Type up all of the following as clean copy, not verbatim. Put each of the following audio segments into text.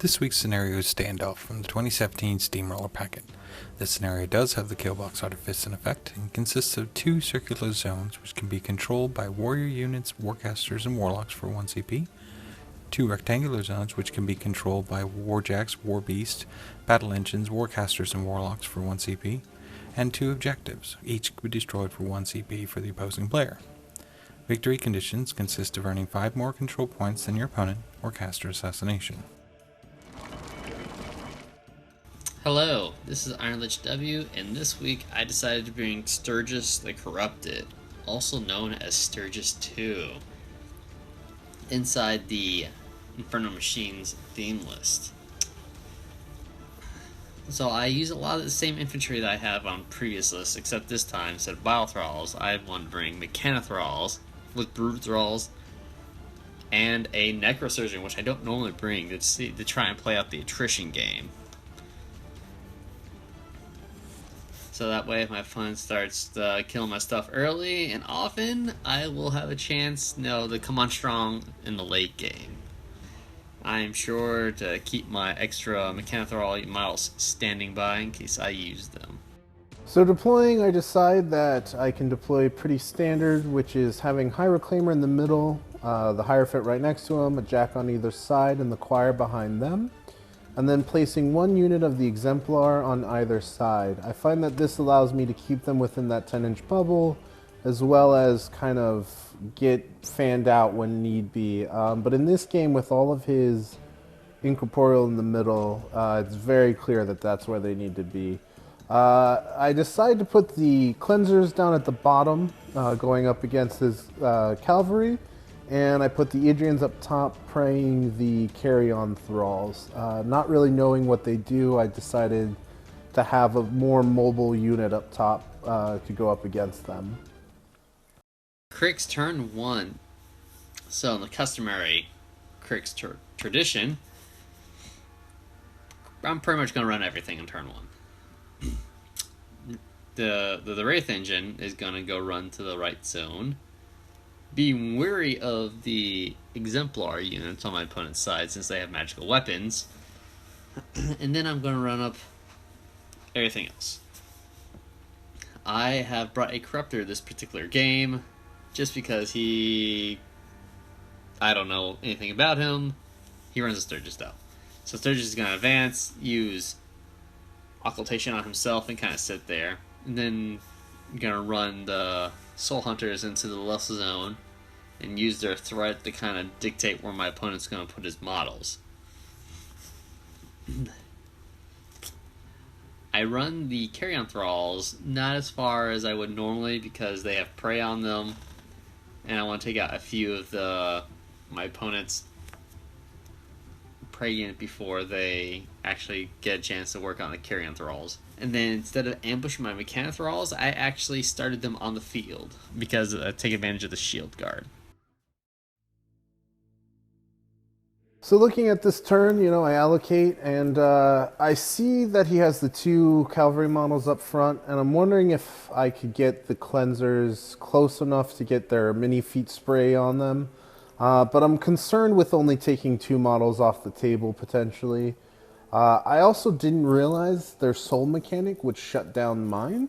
This week's scenario is Standoff from the 2017 Steamroller packet. This scenario does have the Killbox Artifice in effect and consists of 2 circular zones which can be controlled by warrior units, warcasters, and warlocks for 1 CP, 2 rectangular zones which can be controlled by warjacks, warbeast, battle engines, warcasters, and warlocks for 1 CP, and 2 objectives, each can be destroyed for 1 CP for the opposing player. Victory conditions consist of earning 5 more control points than your opponent or caster assassination. Hello, this is Iron Lich W, and this week I decided to bring Sturgis the Corrupted, also known as Sturgis 2, inside the Infernal Machines theme list. So I use a lot of the same infantry that I have on previous lists, except this time, instead of Bile Thralls, I want to bring Mechanithralls with Brute Thralls and a Necrosurgeon, which I don't normally bring to try and play out the attrition game. So that way, if my opponent starts killing my stuff early and often, I will have a chance, to come on strong in the late game. I am sure to keep my extra Mechanithrall models standing by in case I use them. So deploying, I decide that I can deploy pretty standard, which is having High Reclaimer in the middle, the Hierophant right next to him, a Jack on either side, and the Choir behind them, and then placing 1 unit of the Exemplar on either side. I find that this allows me to keep them within that 10-inch bubble, as well as kind of get fanned out when need be. But in this game, with all of his Incorporeal in the middle, it's very clear that that's where they need to be. I decide to put the Cleansers down at the bottom, going up against his Cavalry, and I put the Idrians up top, praying the Carrion Thralls. Not really knowing what they do, I decided to have a more mobile unit up top to go up against them. Cryx turn 1. So in the customary Cryx tradition, I'm pretty much going to run everything in turn 1. The Wraith Engine is going to go run to the right zone. Being wary of the Exemplar units on my opponent's side since they have magical weapons. And then I'm going to run up everything else. I have brought a Corruptor this particular game just because I don't know anything about him. He runs a Sturgis though. So Sturgis is going to advance, use Occultation on himself, and kind of sit there. And then I'm going to run the Soulhunters into the left zone and use their threat to kind of dictate where my opponent's going to put his models. I run the Carrion Thralls not as far as I would normally because they have prey on them, and I want to take out a few of my opponent's prey unit before they actually get a chance to work on the Carrion Thralls. And then instead of ambushing my Mechanithralls, I actually started them on the field because I take advantage of the shield guard. So looking at this turn, I allocate, and I see that he has the 2 cavalry models up front, and I'm wondering if I could get the Cleansers close enough to get their mini feet spray on them. But I'm concerned with only taking 2 models off the table, potentially. I also didn't realize their Soul Mechanic would shut down mine.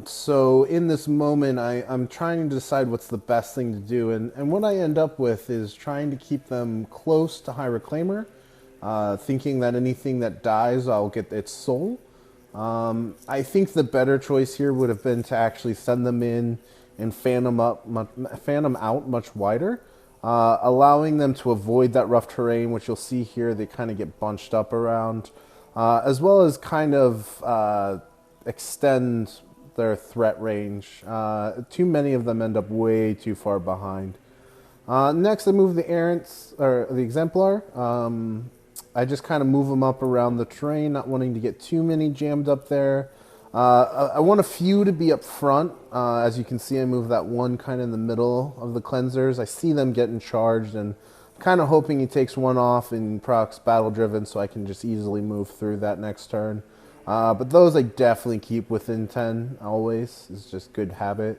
So in this moment, I'm trying to decide what's the best thing to do. And what I end up with is trying to keep them close to High Reclaimer, thinking that anything that dies, I'll get its soul. I think the better choice here would have been to actually send them in and fan them out much wider, allowing them to avoid that rough terrain, which you'll see here they kind of get bunched up around, as well as kind of extend their threat range. Too many of them end up way too far behind. Next, I move the Exemplar. I just kind of move them up around the terrain, not wanting to get too many jammed up there. I want a few to be up front. As you can see, I move that one kind of in the middle of the Cleansers. I see them getting charged, and I'm kind of hoping he takes one off and procs Battle Driven so I can just easily move through that next turn. But those I definitely keep within 10 always. It's just good habit.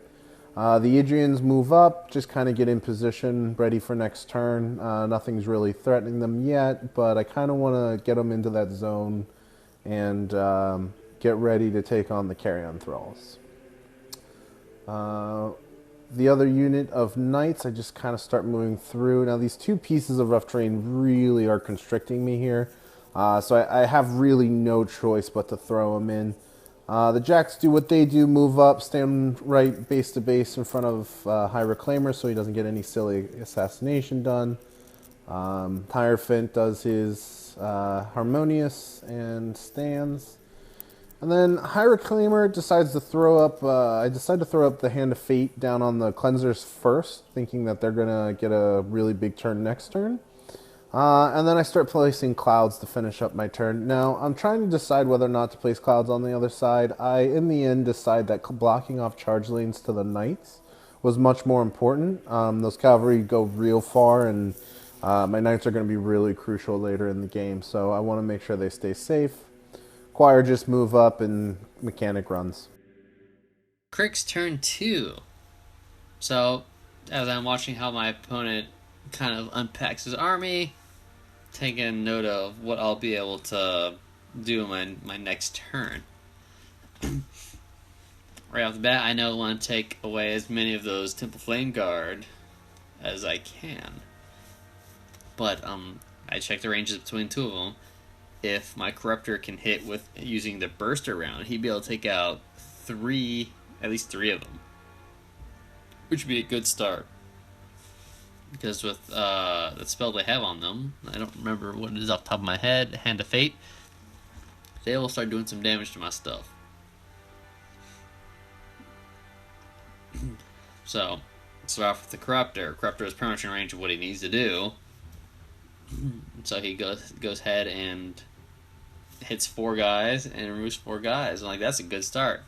The Idrians move up, just kind of get in position, ready for next turn. Nothing's really threatening them yet, but I kind of want to get them into that zone and get ready to take on the Carrion Thralls. The other unit of Knights, I just kind of start moving through. Now these two pieces of rough terrain really are constricting me here, so I have really no choice but to throw them in. The Jacks do what they do, move up, stand right base to base in front of High Reclaimer so he doesn't get any silly assassination done. Hierophant does his Harmonious and stands. And then High Reclaimer decides to throw up, I decide to throw up the Hand of Fate down on the Cleansers first, thinking that they're going to get a really big turn next turn. And then I start placing Clouds to finish up my turn. Now, I'm trying to decide whether or not to place Clouds on the other side. I, in the end, decide that blocking off charge lanes to the Knights was much more important. Those Cavalry go real far, and my Knights are going to be really crucial later in the game, so I want to make sure they stay safe. Choir just move up, and Mechanic runs. Cryx turn 2. So, as I'm watching how my opponent kind of unpacks his army, taking note of what I'll be able to do in my next turn. Right off the bat, I know I want to take away as many of those Temple Flameguard as I can. But I check the ranges between two of them. If my Corruptor can hit with using the burster round, he'd be able to take out at least three of them, which would be a good start. Because with the spell they have on them, I don't remember what it is off the top of my head, Hand of Fate, they will start doing some damage to my stuff. So, start off with the Corruptor. Corruptor is pretty much in range of what he needs to do. So he goes ahead and hits 4 guys and removes 4 guys. I'm like, that's a good start.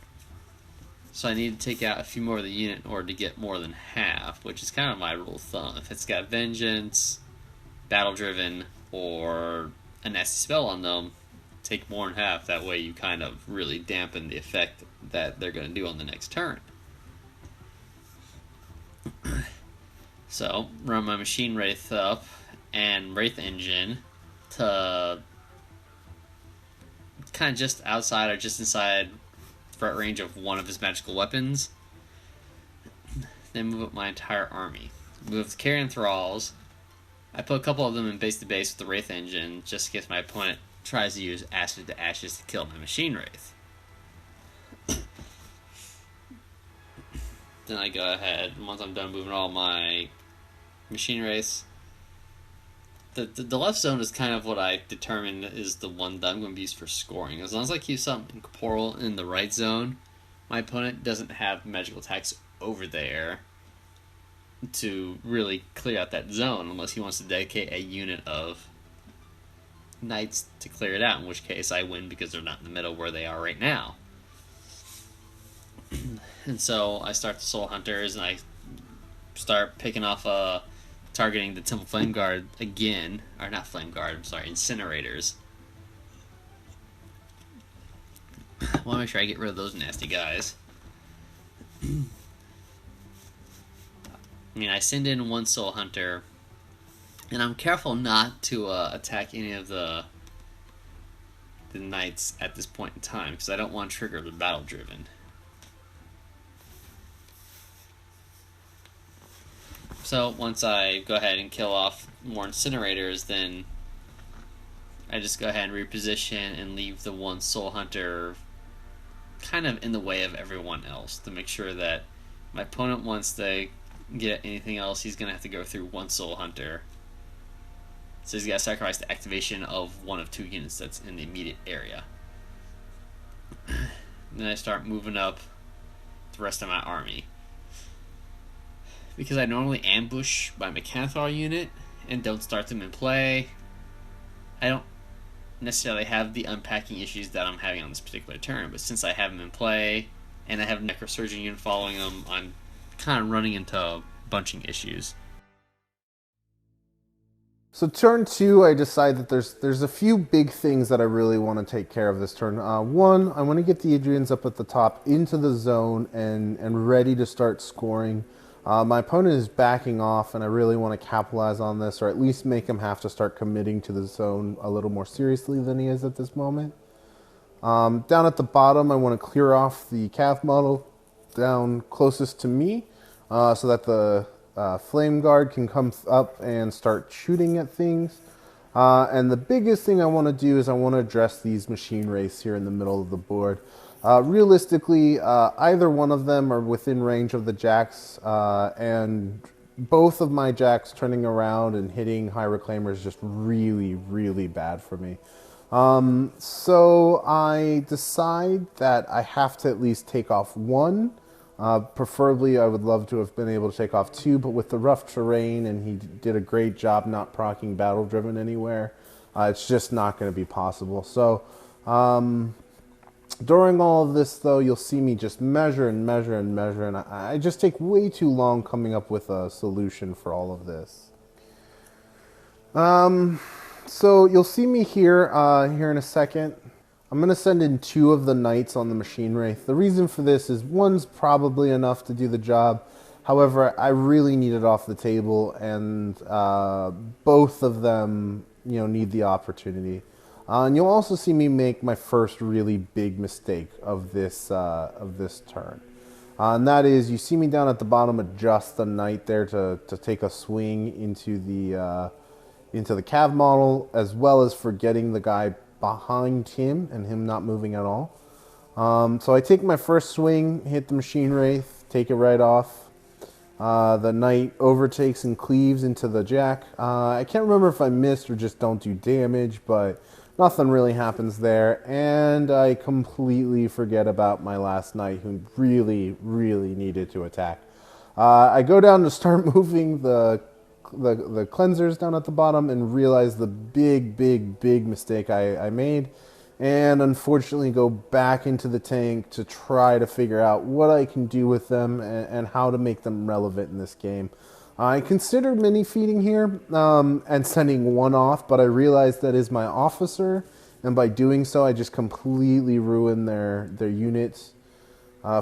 So I need to take out a few more of the unit in order to get more than half, which is kind of my rule of thumb. If it's got Vengeance, Battle Driven, or a nasty spell on them, take more than half. That way you kind of really dampen the effect that they're going to do on the next turn. So, run my Machine Wraith up and Wraith Engine to kind of just outside or just inside threat range of one of his magical weapons. Then move up my entire army. Move the Carrion Thralls. I put a couple of them in base to base with the Wraith Engine just in case my opponent tries to use Acid to Ashes to kill my Machine Wraith. Then I go ahead, once I'm done moving all my Machine Wraiths, the left zone is kind of what I determine is the one that I'm going to use for scoring. As long as I keep something incorporeal in the right zone, my opponent doesn't have magical attacks over there to really clear out that zone unless he wants to dedicate a unit of Knights to clear it out, in which case I win because they're not in the middle where they are right now. And so I start the Soul Hunters and I start picking off targeting the Temple Flameguard again, or not Flameguard, I'm sorry, Incinerators. I want to make sure I get rid of those nasty guys. I mean, I send in one Soul Hunter, and I'm careful not to attack any of the Knights at this point in time, because I don't want to trigger the Battle Driven. So once I go ahead and kill off more Incinerators, then I just go ahead and reposition and leave the one Soul Hunter kind of in the way of everyone else to make sure that my opponent, wants to get anything else, he's going to have to go through one Soul Hunter. So he's got to sacrifice the activation of one of 2 units that's in the immediate area. Then I start moving up the rest of my army. Because I normally ambush my Mechanithrall unit and don't start them in play, I don't necessarily have the unpacking issues that I'm having on this particular turn. But since I have them in play and I have a Necrosurgeon unit following them, I'm kind of running into bunching issues. So turn 2, I decide that there's a few big things that I really want to take care of this turn. One, I want to get the Idrians up at the top into the zone and ready to start scoring. My opponent is backing off, and I really want to capitalize on this, or at least make him have to start committing to the zone a little more seriously than he is at this moment. Down at the bottom, I want to clear off the Cav model down closest to me, so that the Flameguard can come up and start shooting at things. And the biggest thing I want to do is I want to address these machine wraiths here in the middle of the board. Realistically, either one of them are within range of the jacks, and both of my jacks turning around and hitting high reclaimer is just really, really bad for me. So I decide that I have to at least take off one. Preferably, I would love to have been able to take off 2, but with the rough terrain, and he did a great job not proccing Battle Driven anywhere, it's just not going to be possible. So, during all of this, though, you'll see me just measure and measure and measure, and I just take way too long coming up with a solution for all of this. So you'll see me here in a second. I'm going to send in 2 of the knights on the machine wraith. The reason for this is one's probably enough to do the job. However, I really need it off the table, and both of them, need the opportunity. And you'll also see me make my first really big mistake of this turn. And that is, you see me down at the bottom adjust the knight there to take a swing into the Cav model, as well as forgetting the guy behind him and him not moving at all. So I take my first swing, hit the machine wraith, take it right off. The knight overtakes and cleaves into the jack. I can't remember if I missed or just don't do damage, but nothing really happens there. And I completely forget about my last knight, who really, really needed to attack. I go down to start moving the cleansers down at the bottom and realize the big mistake I made, and unfortunately go back into the tank to try to figure out what I can do with them and how to make them relevant in this game. I considered mini feeding here and sending one off, but I realized that is my officer, and by doing so I just completely ruined their units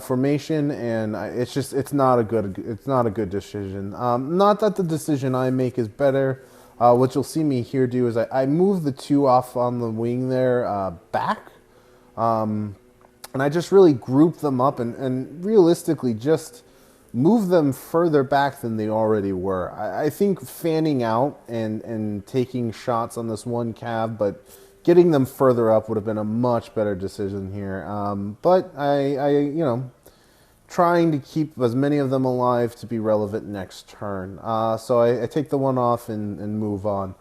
formation, and it's not a good decision. Not that the decision I make is better. What you'll see me here do is I move the 2 off on the wing there back, and I just really group them up and realistically just move them further back than they already were. I think fanning out and taking shots on this one Cav, but getting them further up would have been a much better decision here. But I trying to keep as many of them alive to be relevant next turn. So I take the one off and move on.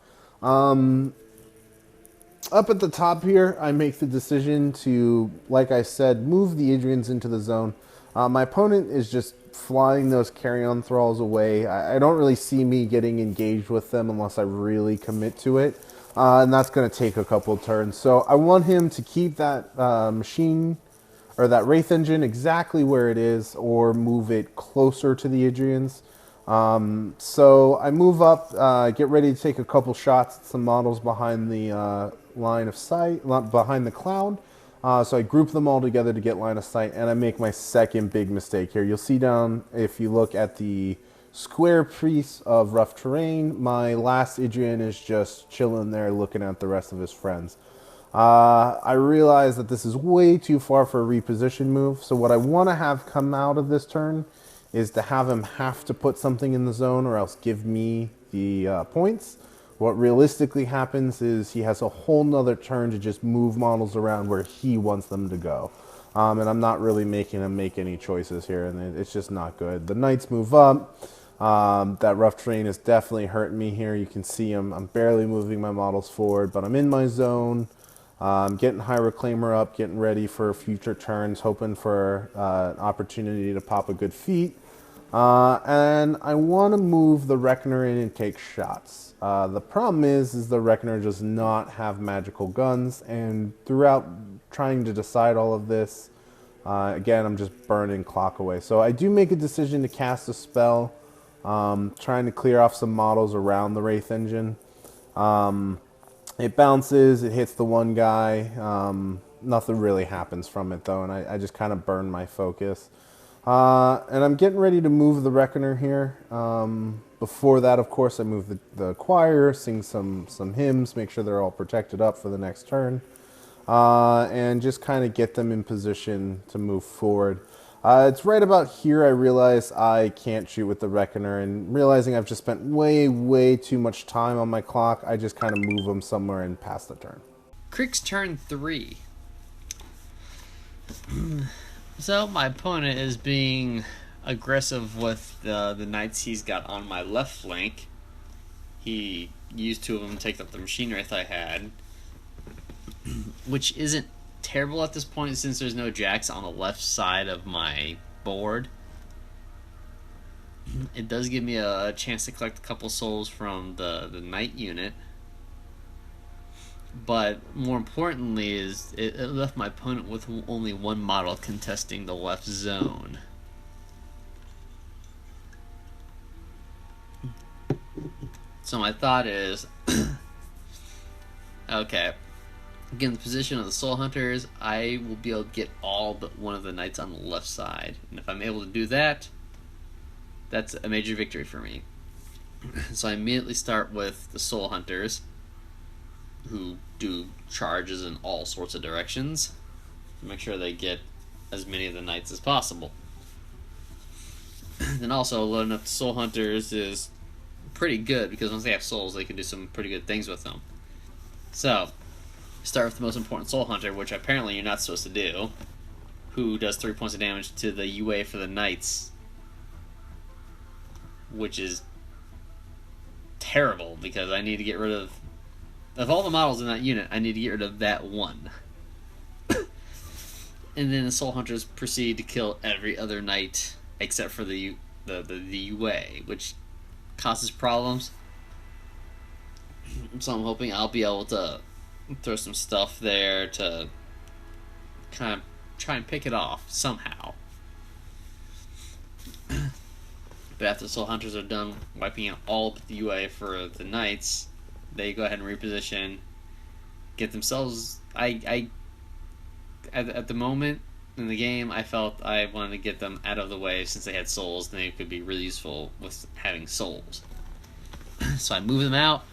Up at the top here, I make the decision to, like I said, move the Idrians into the zone. My opponent is just flying those Carrion Thralls away. I don't really see me getting engaged with them unless I really commit to it. And that's going to take a couple turns. So I want him to keep that machine or that Wraith Engine exactly where it is, or move it closer to the Idrians. So I move up, get ready to take a couple shots at some models behind the line of sight, behind the cloud. So I group them all together to get line of sight, and I make my second big mistake here. You'll see down, if you look at the square piece of rough terrain, my last Idrian is just chilling there looking at the rest of his friends. I realize that this is way too far for a reposition move, so what I want to have come out of this turn is to have him have to put something in the zone or else give me the points. What realistically happens is he has a whole nother turn to just move models around where he wants them to go. And I'm not really making him make any choices here, and it's just not good. The knights move up. That rough terrain is definitely hurting me here. You can see I'm barely moving my models forward, but I'm in my zone. I'm getting high reclaimer up, getting ready for future turns, hoping for an opportunity to pop a good feat. And I want to move the Reckoner in and take shots. The problem is the Reckoner does not have magical guns, and throughout trying to decide all of this, again, I'm just burning clock away. So I do make a decision to cast a spell, trying to clear off some models around the Wraith Engine. It bounces, it hits the one guy. Nothing really happens from it though, and I just kind of burn my focus. And I'm getting ready to move the Reckoner here. Before that, of course, I move the choir, sing some hymns, make sure they're all protected up for the next turn, and just kind of get them in position to move forward. It's right about here I realize I can't shoot with the Reckoner, and realizing I've just spent way too much time on my clock, I just kind of move them somewhere and pass the turn. Cryx turn 3. So my opponent is being aggressive with the knights he's got on my left flank. He used 2 of them to take up the Machine Wraith I had, which isn't terrible at this point since there's no jacks on the left side of my board. It does give me a chance to collect a couple souls from the knight unit, but more importantly is it left my opponent with only 1 model contesting the left zone. So my thought is okay, get in the position of the Soul Hunters, I will be able to get all but 1 of the knights on the left side. And if I'm able to do that, that's a major victory for me. So I immediately start with the Soul Hunters, who do charges in all sorts of directions to make sure they get as many of the knights as possible. Then also loading up the Soul Hunters is pretty good because once they have souls, they can do some pretty good things with them. So start with the most important Soul Hunter, which apparently you're not supposed to do, who does 3 points of damage to the UA for the knights, which is terrible because I need to get rid of all the models in that unit, I need to get rid of that one. And then the Soul Hunters proceed to kill every other knight except for the UA, which causes problems. So I'm hoping I'll be able to throw some stuff there to kind of try and pick it off somehow. But after the Soul Hunters are done wiping out all but the UA for the knights, they go ahead and reposition, get themselves. At the moment in the game, I felt I wanted to get them out of the way since they had souls, and they could be really useful with having souls. So I move them out.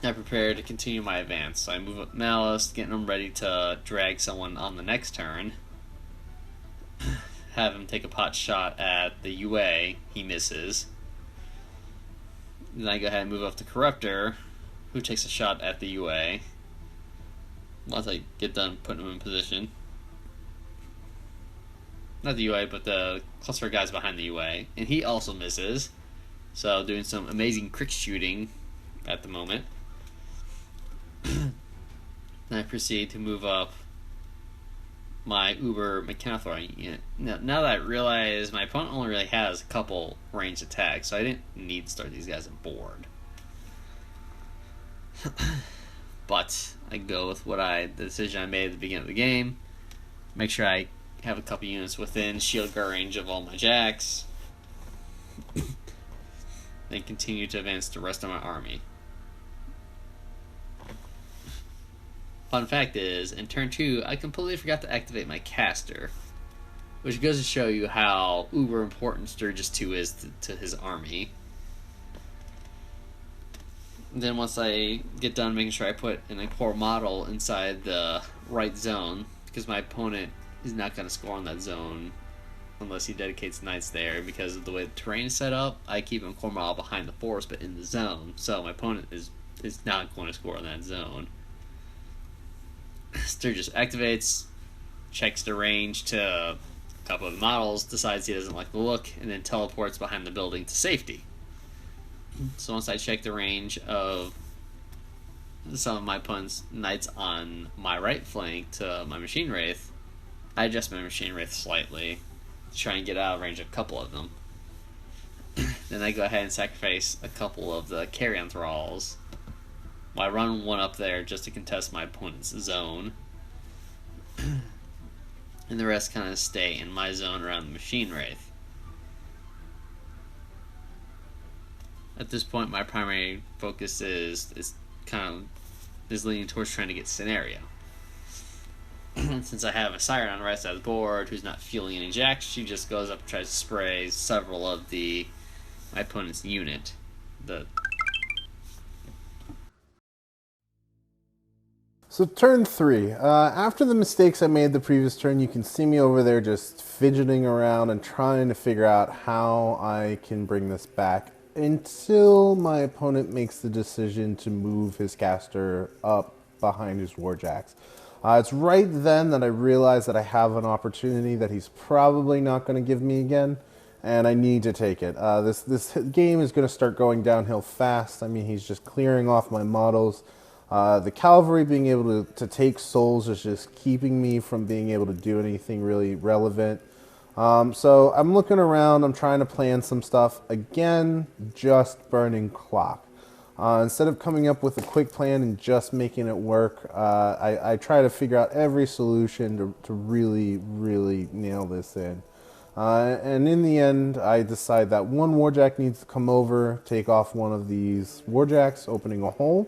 I prepare to continue my advance. So I move up Malice, getting them ready to drag someone on the next turn. Have him take a pot shot at the UA. He misses. Then I go ahead and move up to Corruptor, who takes a shot at the UA. Once I get done putting him in position. Not the UA, but the cluster of guys behind the UA. And he also misses. So doing some amazing Cryx shooting at the moment. Then I proceed to move up my Uber Mechanithralls unit. Now that I realize my opponent only really has a couple ranged attacks, so I didn't need to start these guys on board. But I go with the decision I made at the beginning of the game. Make sure I have a couple units within shield guard range of all my jacks. Then continue to advance the rest of my army. Fun fact is, in turn 2, I completely forgot to activate my caster, which goes to show you how uber important Sturgis 2 is to his army. And then once I get done making sure I put a core model inside the right zone, because my opponent is not going to score on that zone unless he dedicates knights there, because of the way the terrain is set up, I keep him core model behind the forest but in the zone, so my opponent is not going to score on that zone. Sturgis activates, checks the range to a couple of the models, decides he doesn't like the look, and then teleports behind the building to safety. So once I check the range of some of my opponent's knights on my right flank to my Machine Wraith, I adjust my Machine Wraith slightly to try and get out of range of a couple of them. Then I go ahead and sacrifice a couple of the Carrion Thralls. I run one up there just to contest my opponent's zone. And the rest kind of stay in my zone around the Machine Wraith. At this point, my primary focus is kind of is leaning towards trying to get scenario. And since I have a Siren on the right side of the board who's not fueling any jacks, she just goes up and tries to spray several of my opponent's unit. So turn 3. After the mistakes I made the previous turn, you can see me over there just fidgeting around and trying to figure out how I can bring this back until my opponent makes the decision to move his caster up behind his warjacks. It's right then that I realize that I have an opportunity that he's probably not going to give me again, and I need to take it. This game is going to start going downhill fast. I mean, he's just clearing off my models. The cavalry being able to take souls is just keeping me from being able to do anything really relevant. So I'm looking around, I'm trying to plan some stuff. Again, just burning clock. Instead of coming up with a quick plan and just making it work, I try to figure out every solution to really, really nail this in. And in the end, I decide that one warjack needs to come over, take off one of these warjacks, opening a hole,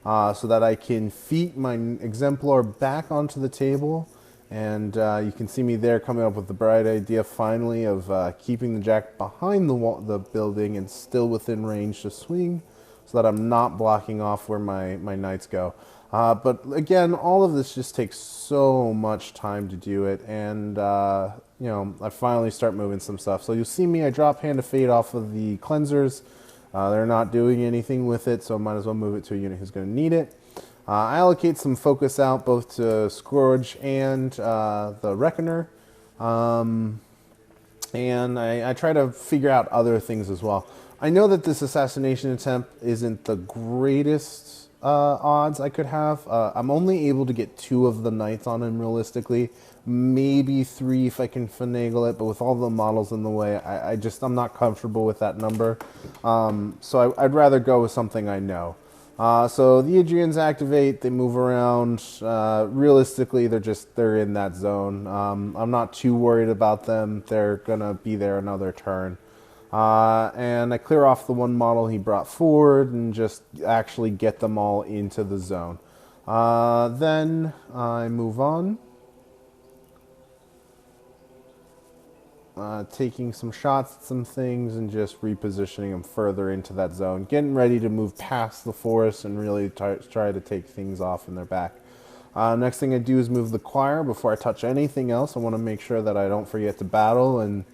so that I can feet my Exemplar back onto the table. And you can see me there coming up with the bright idea finally of keeping the jack behind the building and still within range to swing, so that I'm not blocking off where my knights go. But again, all of this just takes so much time to do it, and I finally start moving some stuff. So you'll see me, I drop Hand of Fate off of the cleansers. They're not doing anything with it, so I might as well move it to a unit who's going to need it. I allocate some focus out both to Scourge and the Reckoner, and I try to figure out other things as well. I know that this assassination attempt isn't the greatest odds I could have. I'm only able to get 2 of the knights on him realistically, maybe 3 if I can finagle it, but with all the models in the way, I'm not comfortable with that number. So I'd rather go with something I know. So the Idrians activate, they move around. Realistically, they're in that zone. I'm not too worried about them. They're gonna be there another turn. And I clear off the one model he brought forward and just actually get them all into the zone. Then I move on. Taking some shots at some things and just repositioning them further into that zone. Getting ready to move past the forest and really try to take things off in their back. Next thing I do is move the choir. Before I touch anything else, I want to make sure that I don't forget to battle, and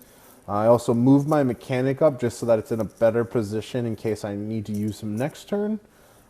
I also move my mechanic up just so that it's in a better position in case I need to use him next turn.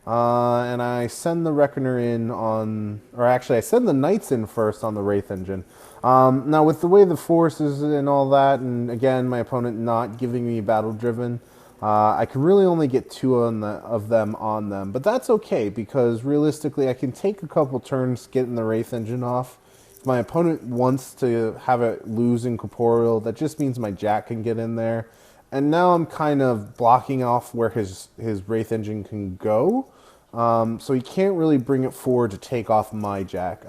And I send the Reckoner in I send the Knights in first on the Wraith Engine. Now with the way the force is and all that, and again, my opponent not giving me battle driven, I can really only get 2 of them on them. But that's okay, because realistically, I can take a couple turns getting the Wraith Engine off. If my opponent wants to have it lose incorporeal, that just means my Jack can get in there. And now I'm kind of blocking off where his Wraith Engine can go. So he can't really bring it forward to take off my Jack.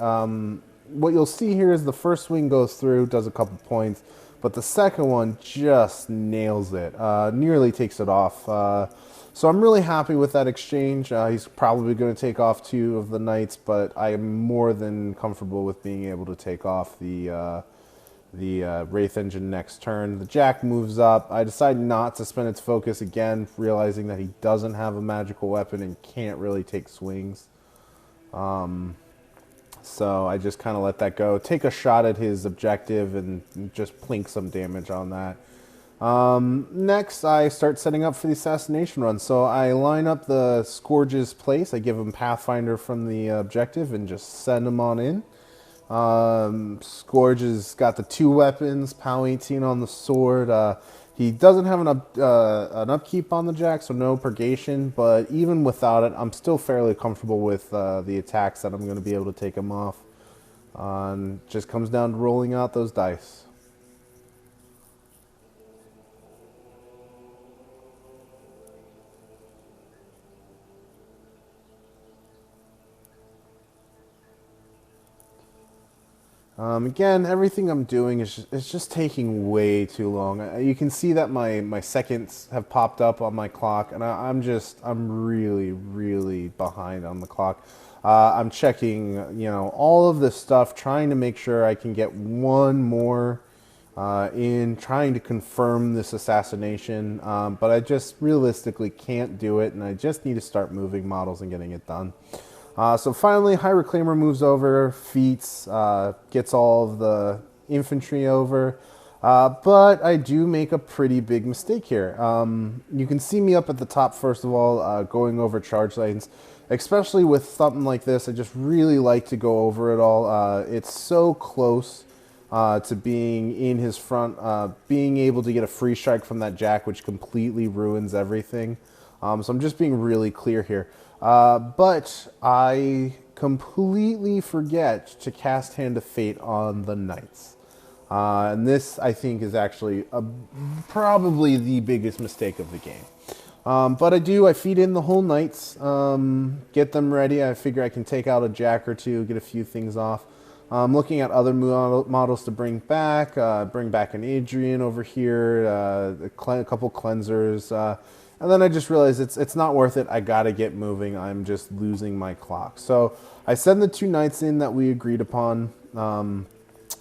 What you'll see here is the first swing goes through, does a couple points, but the second one just nails it, nearly takes it off. So I'm really happy with that exchange. He's probably going to take off 2 of the knights, but I am more than comfortable with being able to take off the Wraith Engine next turn. The Jack moves up. I decide not to spend its focus again, realizing that he doesn't have a magical weapon and can't really take swings. So I just kind of let that go. Take a shot at his objective and just plink some damage on that. Next, I start setting up for the assassination run. So I line up the Scourge's place. I give him Pathfinder from the objective and just send him on in. Scourge has got the 2 weapons, POW 18 on the sword. He doesn't have an upkeep on the Jack, so no purgation, but even without it, I'm still fairly comfortable with the attacks that I'm going to be able to take him off. Just comes down to rolling out those dice. Again, everything I'm doing is just taking way too long. You can see that my seconds have popped up on my clock, and I'm really, really behind on the clock. I'm checking, all of this stuff, trying to make sure I can get one more in, trying to confirm this assassination, but I just realistically can't do it, and I just need to start moving models and getting it done. So finally, High Reclaimer moves over, feats, gets all of the infantry over, but I do make a pretty big mistake here. You can see me up at the top, first of all, going over charge lanes. Especially with something like this, I just really like to go over it all. It's so close to being in his front, being able to get a free strike from that jack, which completely ruins everything. So I'm just being really clear here. But I completely forget to cast Hand of Fate on the knights. And this, I think, is actually probably the biggest mistake of the game. But I feed in the whole knights, get them ready. I figure I can take out a jack or two, get a few things off. Looking at other models to bring back an Idrian over here, a couple cleansers, and then I just realized it's not worth it. I gotta get moving. I'm just losing my clock. So I send the 2 knights in that we agreed upon.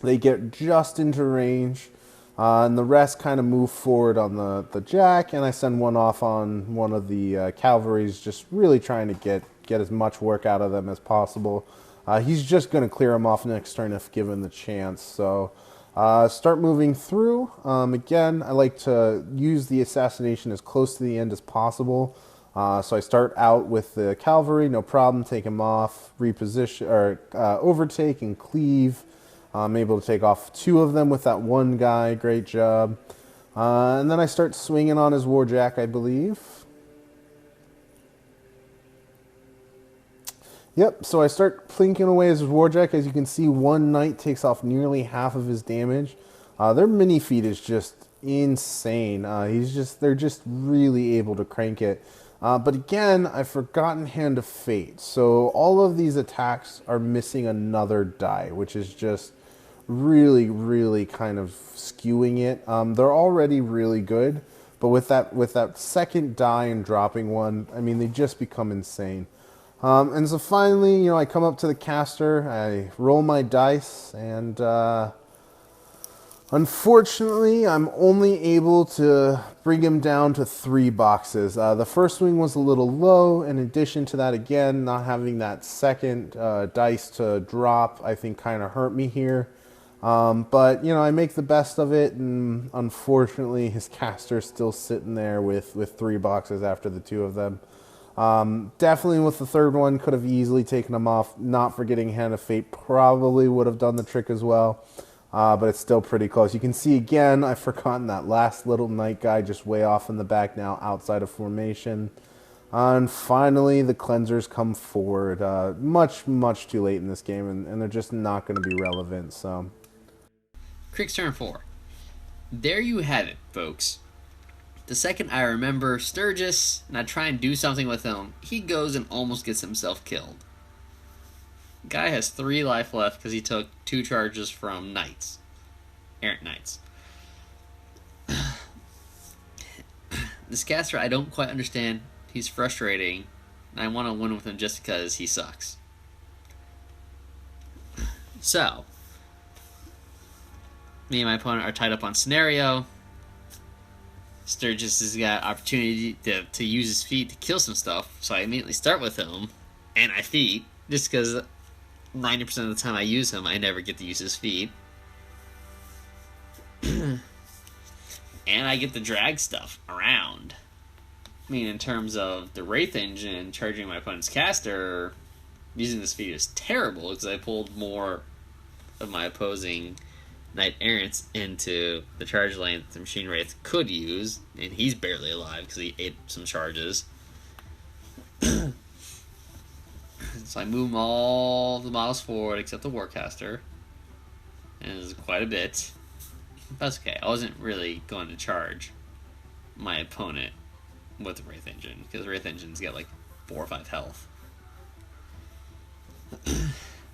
They get just into range. And the rest kind of move forward on the jack, and I send one off on one of the cavalries, just really trying to get as much work out of them as possible. He's just going to clear him off next turn if given the chance. So start moving through. Again, I like to use the assassination as close to the end as possible. So I start out with the cavalry, no problem, take him off, reposition, or overtake and cleave. I'm able to take off 2 of them with that one guy. Great job. And then I start swinging on his warjack, I believe. Yep, so I start plinking away his warjack. As you can see, one knight takes off nearly half of his damage. Their mini feat is just insane. They're just really able to crank it. But again, I've forgotten Hand of Fate. So all of these attacks are missing another die, which is just really, really kind of skewing it. They're already really good, but with that second die and dropping one, I mean, they just become insane. And so finally, I come up to the caster, I roll my dice, and unfortunately, I'm only able to bring him down to 3 boxes. The first swing was a little low. In addition to that, again, not having that second dice to drop, I think kind of hurt me here. But, I make the best of it, and unfortunately, his caster's still sitting there with 3 boxes after the 2 of them. Definitely with the third one, could have easily taken him off. Not forgetting Hand of Fate probably would have done the trick as well. But it's still pretty close. You can see, again, I've forgotten that last little knight guy just way off in the back now, outside of formation. And finally, the cleansers come forward. Much, much too late in this game, and they're just not going to be relevant, so... Cryx turn 4. There you have it, folks. The second I remember Sturgis, and I try and do something with him, he goes and almost gets himself killed. Guy has 3 life left because he took 2 charges from knights. Errant knights. This caster I don't quite understand. He's frustrating, and I want to win with him just because he sucks. So, me and my opponent are tied up on scenario. Sturgis has got opportunity to use his feet to kill some stuff, so I immediately start with him, and I feat, just because 90% of the time I use him, I never get to use his feet. And I get to drag stuff around. I mean, in terms of the Wraith Engine charging my opponent's caster, using this feat is terrible, because I pulled more of my opposing Knight Errants into the charge lane that the Machine Wraith could use, and he's barely alive because he ate some charges. So I move all the models forward except the Warcaster, and it was quite a bit. That's okay. I wasn't really going to charge my opponent with the Wraith Engine, because the Wraith Engine's got like 4 or 5 health.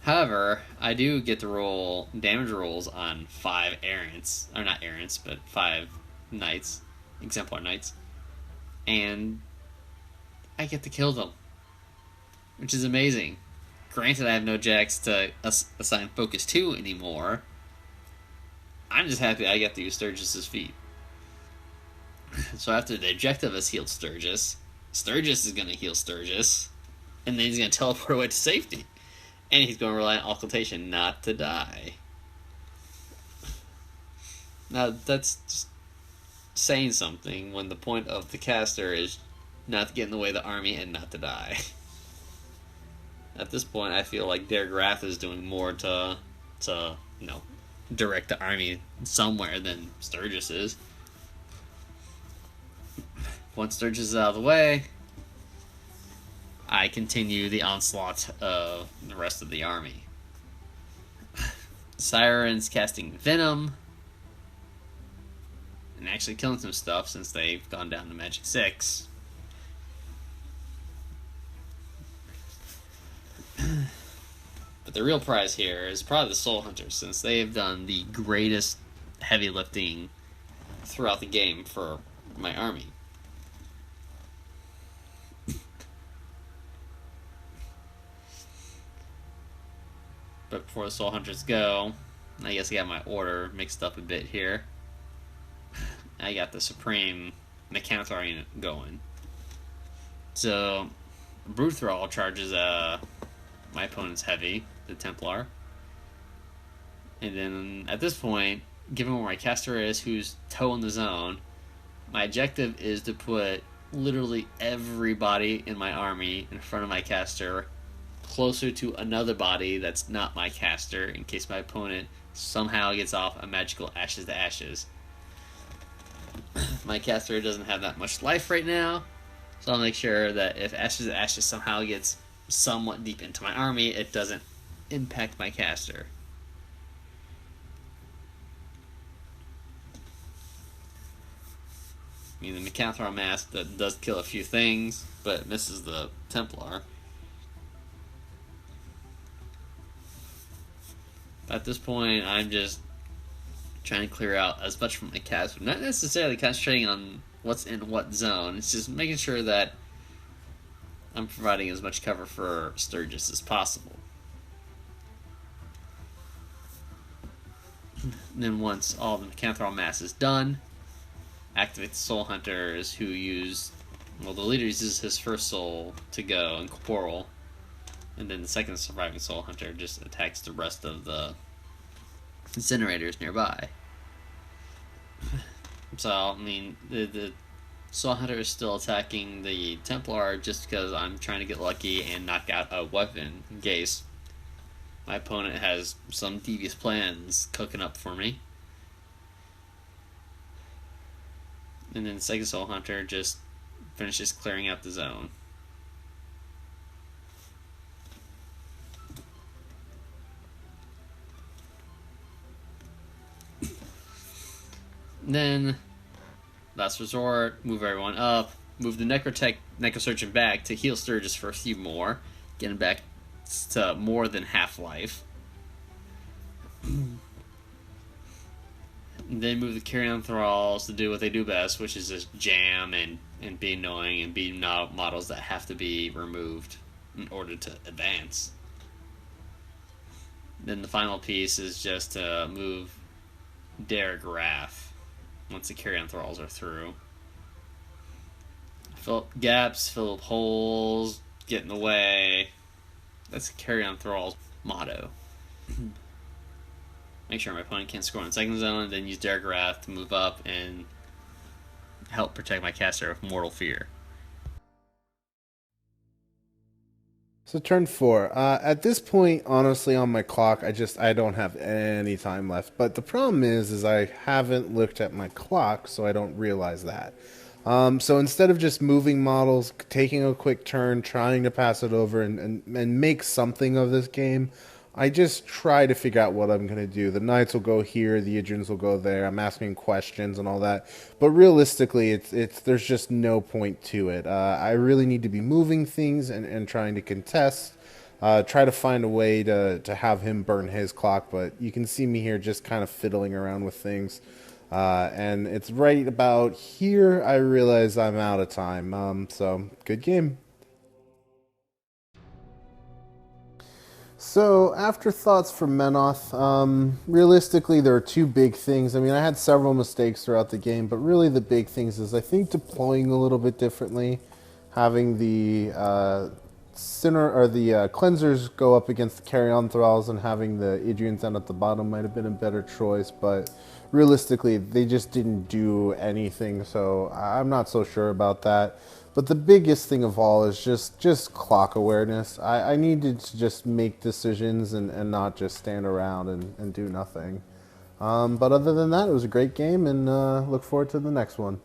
However, I do get to roll damage rolls on 5 errants, or not errants, but 5 knights, Exemplar knights, and I get to kill them, which is amazing. Granted, I have no jacks to assign focus to anymore. I'm just happy I get to use Sturgis' feet. So after the objective has healed Sturgis, Sturgis is going to heal Sturgis, and then he's going to teleport away to safety. And he's going to rely on occultation not to die. Now, that's just saying something when the point of the caster is not to get in the way of the army and not to die. At this point, I feel like Darragh Wrathe is doing more to direct the army somewhere than Sturgis is. Once Sturgis is out of the way, I continue the onslaught of the rest of the army. Siren's casting Venom and actually killing some stuff since they've gone down to Magic 6. But the real prize here is probably the Soul Hunters, since they have done the greatest heavy lifting throughout the game for my army. But before the Soul Hunters go, I guess I got my order mixed up a bit here. I got the Supreme Mechanithrall unit going. So, Brute Thrall charges my opponent's heavy, the Templar. And then at this point, given where my caster is, who's toe in the zone, my objective is to put literally everybody in my army in front of my caster, closer to another body that's not my caster, in case my opponent somehow gets off a magical Ashes to Ashes. My caster doesn't have that much life right now, so I'll make sure that if Ashes to Ashes somehow gets somewhat deep into my army, it doesn't impact my caster. I mean, the Mechanithrall Mask that does kill a few things, but misses the Templar. At this point, I'm just trying to clear out as much from my caster. Not necessarily concentrating on what's in what zone. It's just making sure that I'm providing as much cover for Sturgis as possible. And then once all the Mechanithrall mass is done, activate the Soul Hunters, who use... Well, the leader uses his first soul to go incorporeal, and then the second surviving Soul Hunter just attacks the rest of the incinerators nearby. So, I mean, the Soul Hunter is still attacking the Templar just because I'm trying to get lucky and knock out a weapon in case my opponent has some devious plans cooking up for me. And then the second Soul Hunter just finishes clearing out the zone. Then, last resort, move everyone up, move the Necrosurgeon back to heal Sturgis for a few more, get him back to more than half life. And then move the Carrion Thralls to do what they do best, which is just jam and be annoying and be models that have to be removed in order to advance. Then the final piece is just to move Darragh Wrathe once the Carrion Thralls are through. Fill up gaps, fill up holes, get in the way. That's the Carrion Thralls motto. Make sure my opponent can't score in the second zone, then use Darragh Wrathe to move up and help protect my caster of Mortal Fear. So turn 4. At this point, honestly, on my clock, I don't have any time left. But the problem is I haven't looked at my clock, so I don't realize that. So instead of just moving models, taking a quick turn, trying to pass it over and make something of this game, I just try to figure out what I'm going to do. The Knights will go here, the Idrians will go there. I'm asking questions and all that. But realistically, there's just no point to it. I really need to be moving things and trying to contest. try to find a way to have him burn his clock, but you can see me here just kind of fiddling around with things. And it's right about here I realize I'm out of time. So, good game. So, afterthoughts for Menoth. Realistically, there are two big things. I mean, I had several mistakes throughout the game, but really the big things is I think deploying a little bit differently, having the cleansers go up against the Carrion Thralls and having the Idrians down at the bottom might have been a better choice, but realistically, they just didn't do anything, so I'm not so sure about that. But the biggest thing of all is just clock awareness. I needed to just make decisions and not just stand around and do nothing. But other than that, it was a great game, and look forward to the next one.